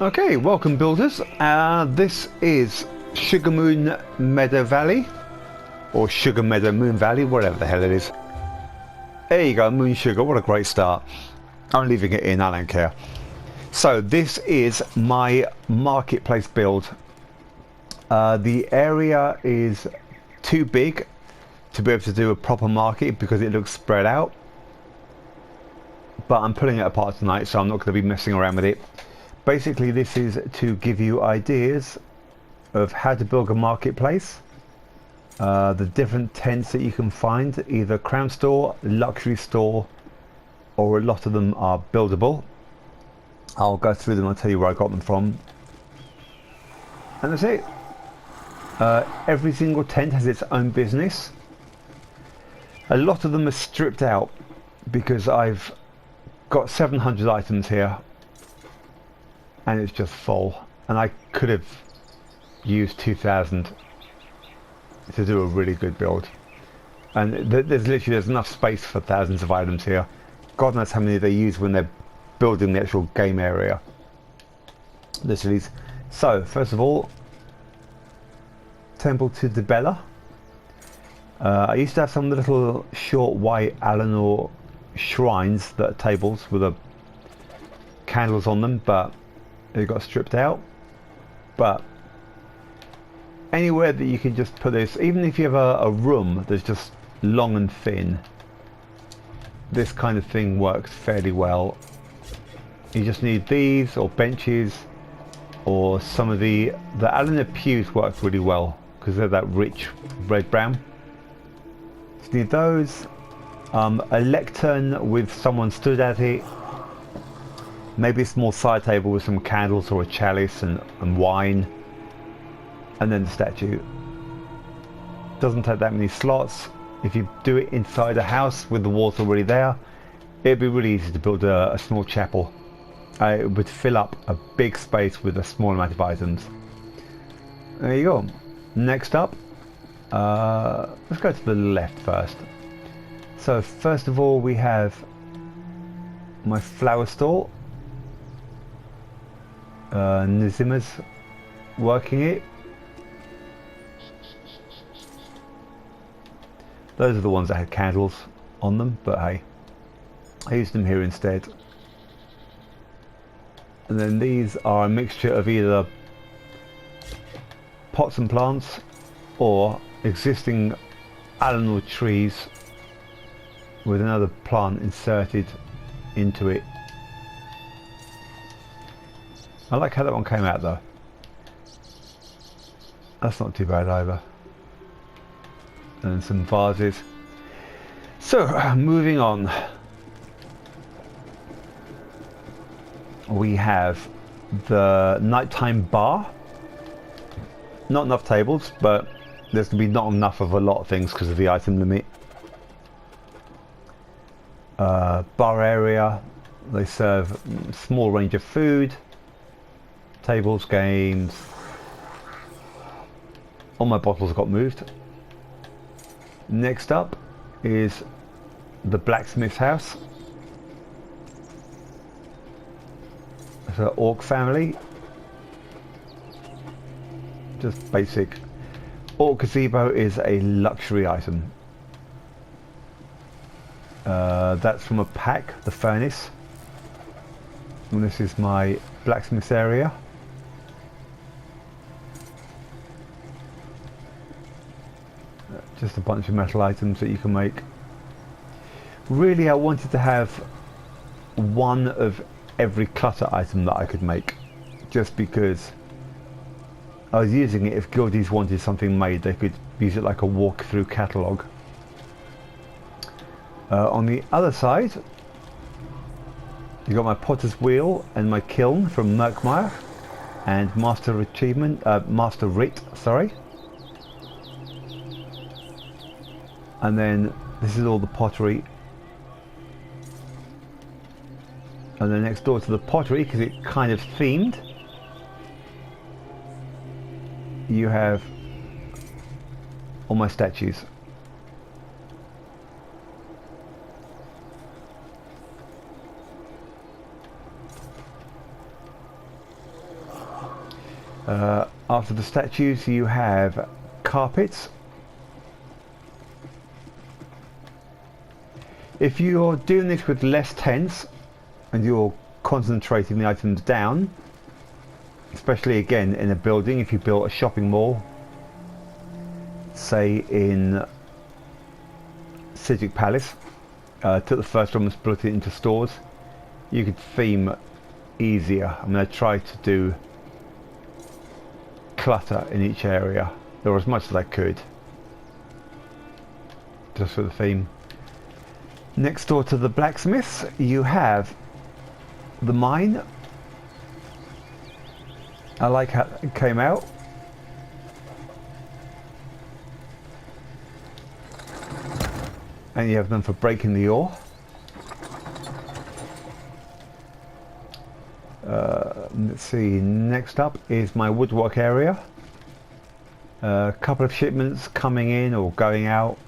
Okay, welcome builders. This is Sugar Moon Meadow Valley, or Sugar Meadow Moon Valley, whatever the hell it is. There you go, Moon Sugar, what a great start. I'm leaving it in, I don't care. So this is my marketplace build. The area is too big to be able to do a proper market because it looks spread out. But I'm pulling it apart tonight, so I'm not going to be messing around with it. Basically, this is to give you ideas of how to build a marketplace, the different tents that you can find, either crown store, luxury store, or a lot of them are buildable. I'll go through them, I'll tell you where I got them from. And that's it. Every single tent has its own business. A lot of them are stripped out because I've got 700 items here. And it's just full, and I could have used 2,000 to do a really good build. And there's enough space for thousands of items here. God knows how many they use when they're building the actual game area. Literally. So first of all, Temple to Dibella. I used to have some little short white Eleanor shrines that are tables with candles on them, but they got stripped out. But anywhere that you can just put this, even if you have a room that's just long and thin, this kind of thing works fairly well. You just need these or benches, or some of the Eleanor pews work really well because they're that rich red brown. Just need those, a lectern with someone stood at it. Maybe a small side table with some candles or a chalice and wine. And then the statue. Doesn't take that many slots. If you do it inside a house with the walls already there, it'd be really easy to build a small chapel. It would fill up a big space with a small amount of items. There you go. Next up, let's go to the left first. So first of all we have my flower stall. Nizima's working it. Those are the ones that had candles on them, but hey, I used them here instead. And then these are a mixture of either pots and plants or existing Eleanor trees with another plant inserted into it. I like how that one came out though. That's not too bad either. And some vases. So, moving on. We have the nighttime bar. Not enough tables, but there's going to be not enough of a lot of things because of the item limit. Bar area. They serve a small range of food. Tables, games. All my bottles got moved. Next up is the blacksmith's house. It's an orc family. Just basic. Orc gazebo is a luxury item. That's from a pack, the furnace. And this is my blacksmith's area. Just a bunch of metal items that you can make. Really, I wanted to have one of every clutter item that I could make, just because I was using it. If guildies wanted something made, they could use it like a walkthrough catalogue. On the other side, you got my potter's wheel and my kiln from Merkmeyer and Master Achievement, Master Writ, sorry. And then this is all the pottery. And then next door to the pottery, because it's kind of themed, you have all my statues. After the statues you have carpets. If you're doing this with less tents and you're concentrating the items down, especially again in a building, if you built a shopping mall, say in Civic Palace, took the first one and split it into stores, you could theme easier. I'm going to try to do clutter in each area, or as much as I could, just for the theme. Next door to the blacksmiths you have the mine. I like how it came out. And you have them for breaking the ore. Let's see, next up is my woodwork area. A couple of shipments coming in or going out.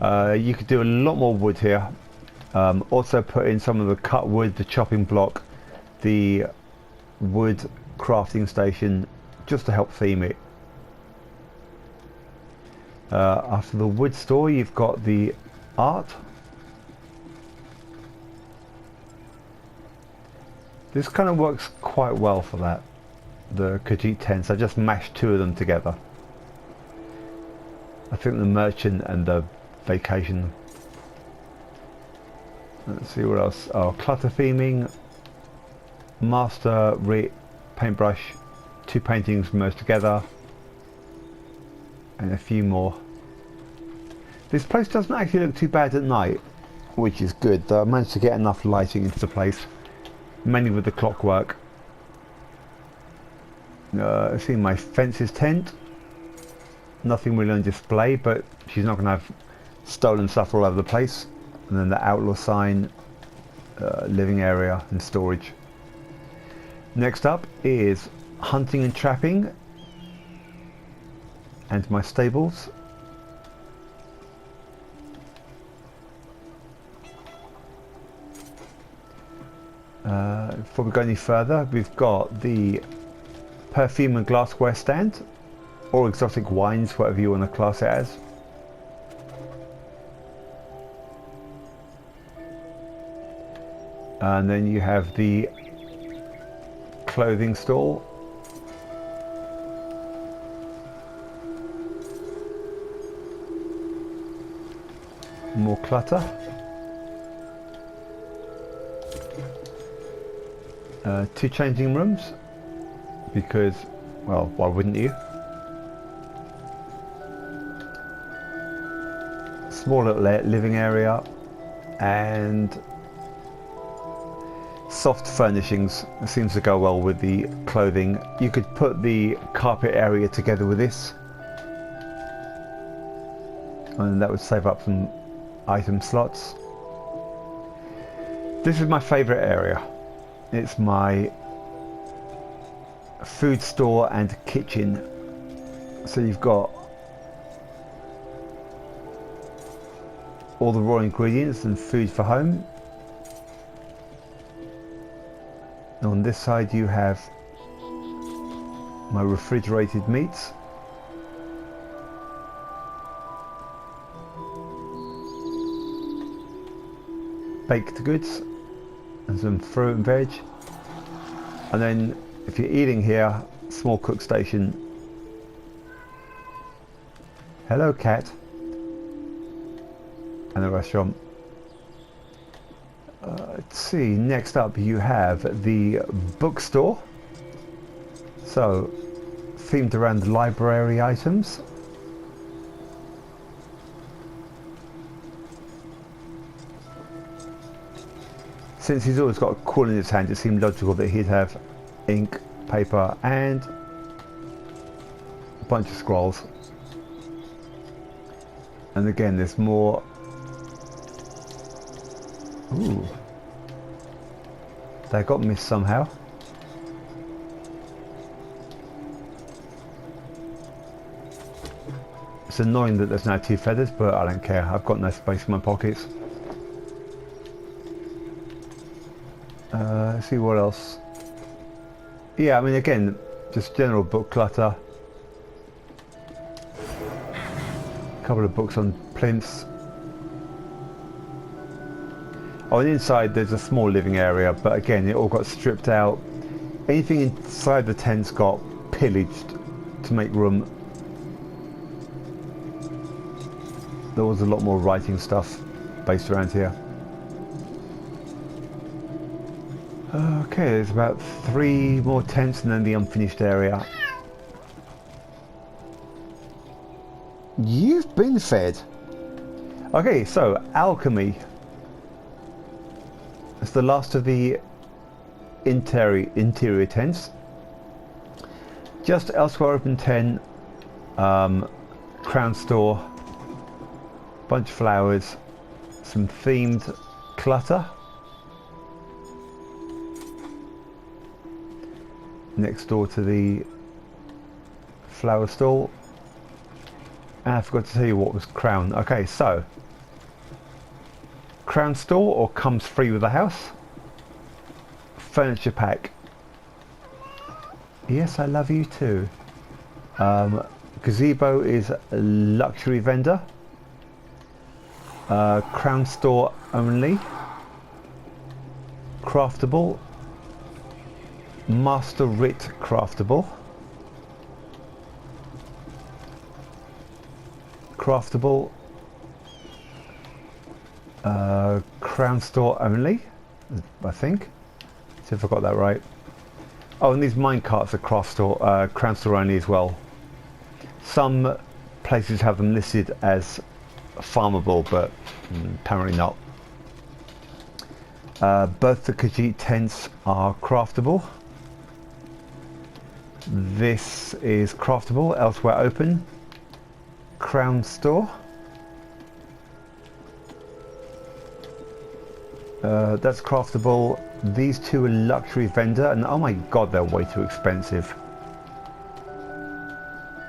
You could do a lot more wood here. Also put in some of the cut wood, the chopping block, the wood crafting station, just to help theme it. After the wood store you've got the art. This kind of works quite well for that, the Khajiit tents. I just mashed two of them together. I think the merchant and the vacation. Let's see what else. Oh, clutter theming, master, paintbrush, two paintings merged together, and a few more. This place doesn't actually look too bad at night, which is good. I managed to get enough lighting into the place, mainly with the clockwork. Let's see, my fences tent. Nothing really on display, but she's not going to have stolen stuff all over the place. And then the outlaw sign, living area and storage. Next up is hunting and trapping, and my stables. Before we go any further, we've got the perfume and glassware stand, or exotic wines, whatever you want to class it as. And then you have the clothing stall. More clutter. Two changing rooms, because, well, why wouldn't you? Small little living area, and soft furnishings. It seems to go well with the clothing. You could put the carpet area together with this, and that would save up some item slots. This is my favorite area. It's my food store and kitchen. So you've got all the raw ingredients and food for home. On this side you have my refrigerated meats. Baked goods and some fruit and veg. And then if you're eating here, small cook station. Hello cat. And a restaurant. Let's see, next up you have the bookstore. So, themed around library items. Since he's always got a quill in his hand, it seemed logical that he'd have ink, paper, and a bunch of scrolls. And again, there's more. Ooh. They got missed somehow. It's annoying that there's now two feathers, but I don't care. I've got no space in my pockets. Let's see what else Yeah, I mean, again, just general book clutter. A couple of books on plinths. On the inside there's a small living area, but again it all got stripped out. Anything inside the tents got pillaged to make room. There was a lot more writing stuff based around here. Okay, there's about 3 more tents and then the unfinished area. You've been fed. Okay, so alchemy. It's the last of the interior tents. Just elsewhere open tent, crown store, bunch of flowers, some themed clutter. Next door to the flower stall. And I forgot to tell you what was crown. Okay, so crown store or comes free with the house. Furniture pack. Yes, I love you too. Gazebo is a luxury vendor. Crown store only. Craftable. Master Writ craftable. Craftable. Crown store only, I think. See if I got that right. Oh, and these mine carts are crown store only as well. Some places have them listed as farmable, but apparently not. Both the Khajiit tents are craftable. This is craftable, elsewhere open. Crown store. That's craftable. These two are luxury vendor, and oh my god, they're way too expensive.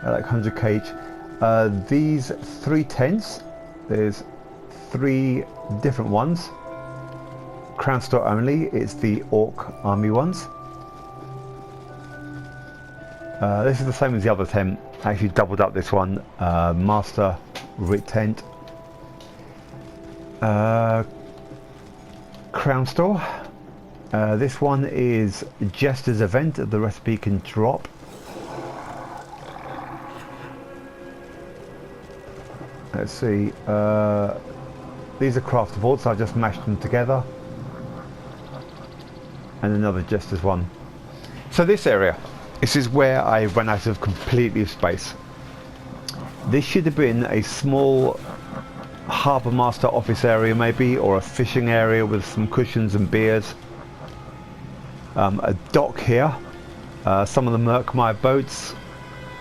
Like 100k each. These 3 tents, there's 3 different ones. Crown store only, it's the Orc army ones. This is the same as the other tent. I actually doubled up this one. Master Writ tent. Crown store. This one is Jester's event. The recipe can drop. Let's see. These are craftable, so I just mashed them together. And another Jester's one. So this area. This is where I ran out of completely space. This should have been a small harbour master office area maybe, or a fishing area with some cushions and beers. A dock here, some of the Merkmire boats,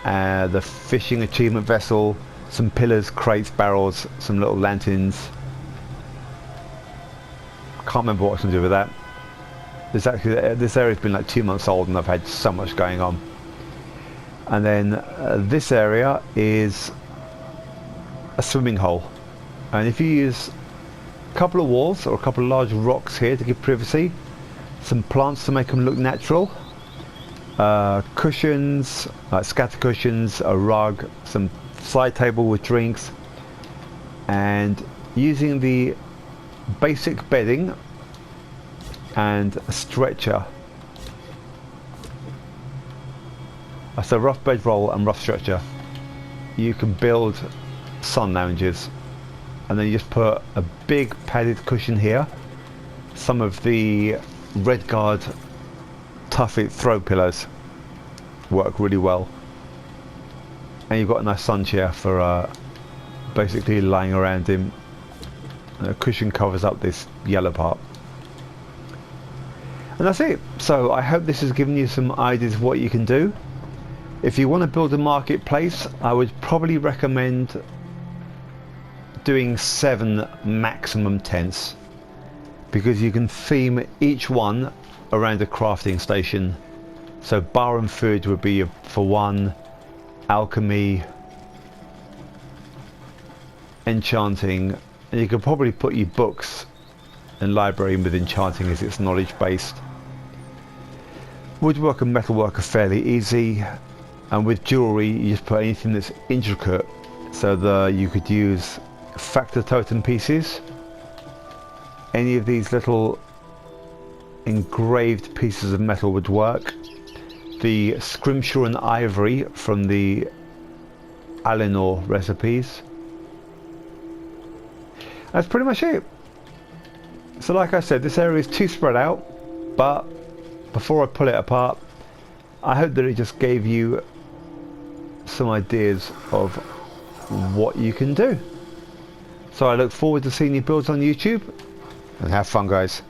the fishing achievement vessel, some pillars, crates, barrels, some little lanterns. Can't remember what I can do with that. This area's been like 2 months old and I've had so much going on. And then this area is a swimming hole. And if you use a couple of walls or a couple of large rocks here to give privacy, some plants to make them look natural, cushions, scatter cushions, a rug, some side table with drinks, and using the basic bedding and a stretcher. So rough bedroll and rough stretcher. You can build sun lounges, and then you just put a big padded cushion here, some of the Red Guard Tuffet throw pillows work really well, and you've got a nice sun chair for basically lying around in. And a cushion covers up this yellow part. And that's it. So I hope this has given you some ideas of what you can do. If you want to build a marketplace, I would probably recommend doing 7 maximum tents, because you can theme each one around a crafting station. So bar and food would be for one, alchemy, enchanting, and you could probably put your books and library with enchanting as it's knowledge based. Woodwork and metalwork are fairly easy, and with jewellery you just put anything that's intricate, so you could use factor totem pieces, any of these little engraved pieces of metal would work. The scrimshaw and ivory from the Alinor recipes. That's pretty much it. So like I said, this area is too spread out, but before I pull it apart, I hope that it just gave you some ideas of what you can do. So I look forward to seeing your builds on YouTube, and have fun, guys.